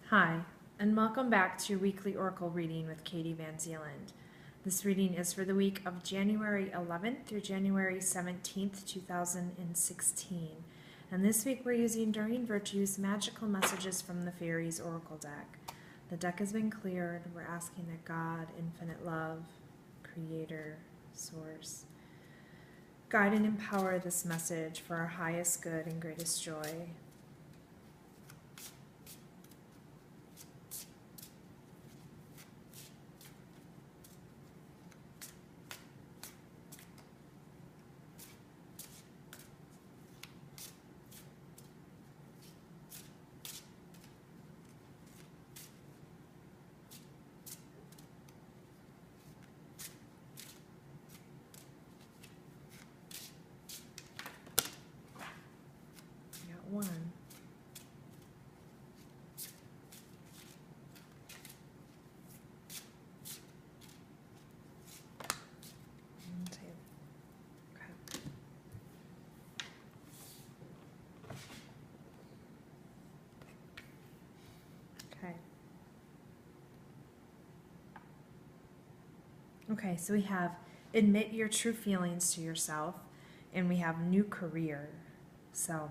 Hi, and welcome back to your weekly Oracle reading with Katie VanZeeland. This reading is for the week of January 11th through January 17th, 2016. And this week we're using Enduring Virtues Magical Messages from the Fairies Oracle deck. The deck has been cleared. We're asking that God, Infinite Love, Creator, Source, guide and empower this message for our highest good and greatest joy. One. And two. Okay. Okay. Okay, so we have admit your true feelings to yourself, and we have new career. So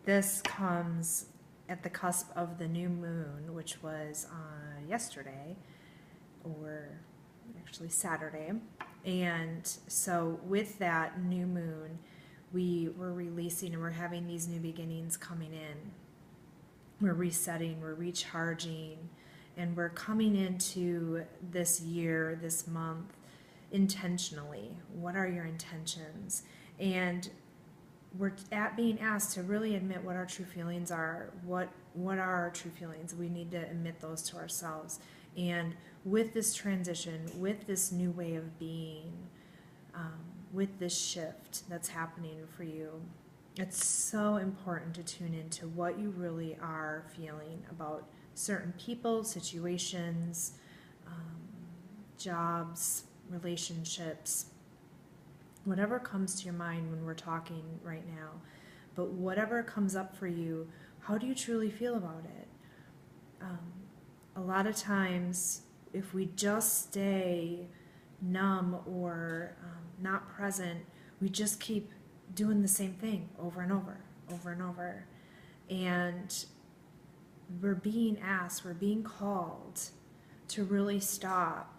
this comes at the cusp of the new moon, which was yesterday, or actually Saturday. And so with that new moon, we were releasing and we're having these new beginnings coming in. We're resetting, we're recharging, and we're coming into this year, this month, intentionally. What are your intentions? And we're being asked to really admit what our true feelings are. What are our true feelings? We need to admit those to ourselves. And with this transition, with this new way of being, with this shift that's happening for you, it's so important to tune into what you really are feeling about certain people, situations, jobs, relationships, whatever comes to your mind when we're talking right now. But whatever comes up for you, how do you truly feel about it? A lot of times, if we just stay numb or not present, we just keep doing the same thing over and over, over and over. And we're being asked, we're being called to really stop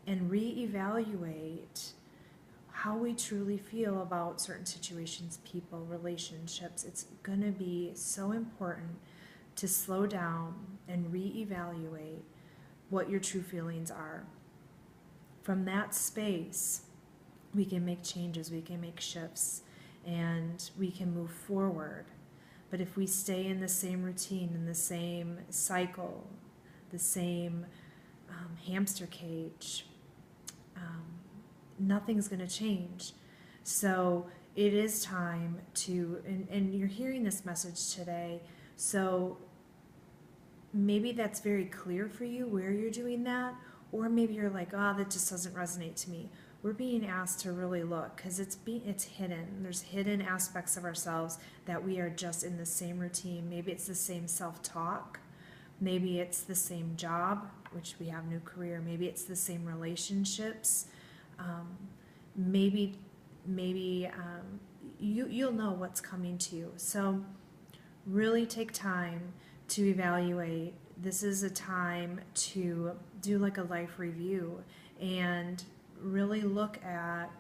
and reevaluate how we truly feel about certain situations, people, relationships. It's going to be so important to slow down and reevaluate what your true feelings are. From that space, we can make changes, we can make shifts, and we can move forward. But if we stay in the same routine, in the same cycle, the same hamster cage, nothing's going to change. So it is time to, and you're hearing this message today, so maybe that's very clear for you where you're doing that, or maybe you're like, that just doesn't resonate to me. We're being asked to really look, because it's hidden. There's hidden aspects of ourselves that we are just in the same routine. Maybe it's the same self-talk. Maybe it's the same job, which we have new career. Maybe it's the same relationships. Maybe you'll know what's coming to you. So really take time to evaluate. This is a time to do like a life review and really look at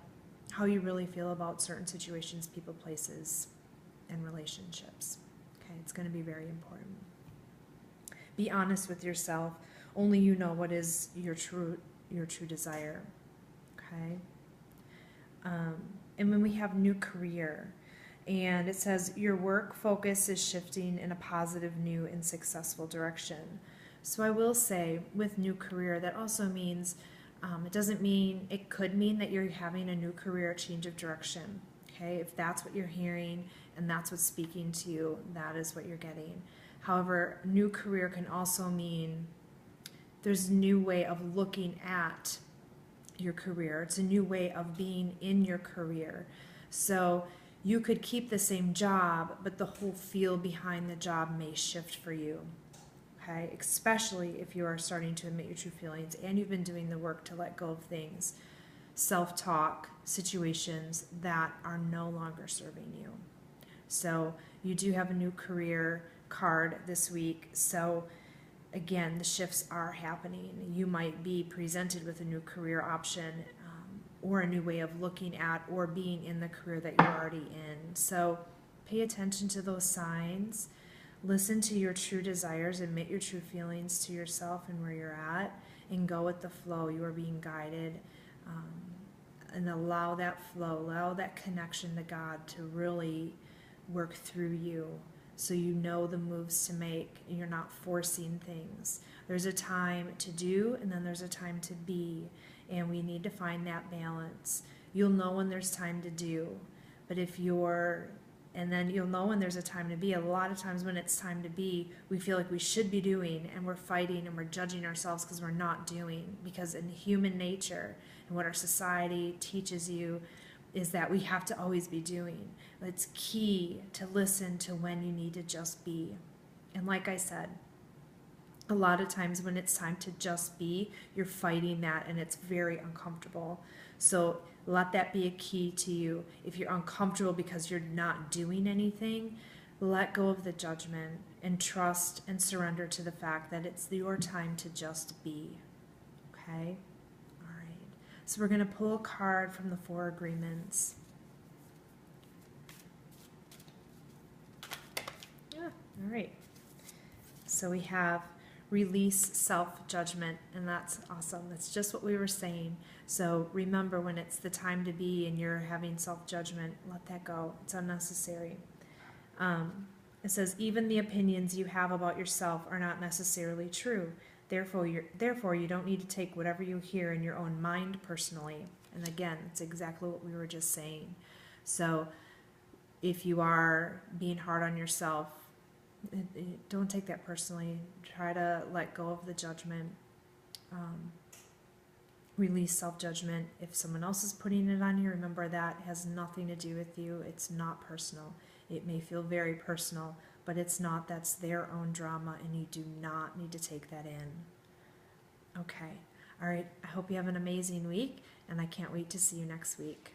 how you really feel about certain situations, people, places, and relationships. Okay, it's going to be very important. Be honest with yourself. Only you know what is your true desire. Okay. And when we have new career, and it says your work focus is shifting in a positive, new, and successful direction. So I will say with new career, that also means it could mean that you're having a new career, change of direction. Okay, if that's what you're hearing and that's what's speaking to you, that is what you're getting. However, new career can also mean there's a new way of looking at your career. It's a new way of being in your career. So You could keep the same job, but the whole feel behind the job may shift for you. Okay, especially if you are starting to admit your true feelings and you've been doing the work to let go of things, self-talk, situations that are no longer serving you. So you do have a new career card this week. So again, the shifts are happening. You might be presented with a new career option, or a new way of looking at or being in the career that you're already in. So pay attention to those signs. Listen to your true desires, admit your true feelings to yourself and where you're at, and go with the flow. You are being guided, and allow that flow, allow that connection to God to really work through you, so you know the moves to make and you're not forcing things. There's a time to do, and then there's a time to be, and we need to find that balance. You'll know when there's time to do, but and then you'll know when there's a time to be. A lot of times when it's time to be, we feel like we should be doing, and we're fighting and we're judging ourselves because we're not doing. Because in human nature and what our society teaches you is that we have to always be doing. It's key to listen to when you need to just be. And like I said, a lot of times when it's time to just be, you're fighting that, and it's very uncomfortable. So let that be a key to you. If you're uncomfortable because you're not doing anything, let go of the judgment and trust and surrender to the fact that it's your time to just be. Okay? All right. So we're going to pull a card from the Four Agreements. Yeah, all right. So we have release self-judgment, and that's awesome. That's just what we were saying. So remember, when it's the time to be and you're having self-judgment, let that go. It's unnecessary. It says, even the opinions you have about yourself are not necessarily true. Therefore, you don't need to take whatever you hear in your own mind personally. And again, it's exactly what we were just saying. So if you are being hard on yourself, don't take that personally. Try to let go of the judgment. Release self-judgment. If someone else is putting it on you, remember that has nothing to do with you. It's not personal. It may feel very personal, but it's not. That's their own drama, and you do not need to take that in. Okay. All right. I hope you have an amazing week, and I can't wait to see you next week.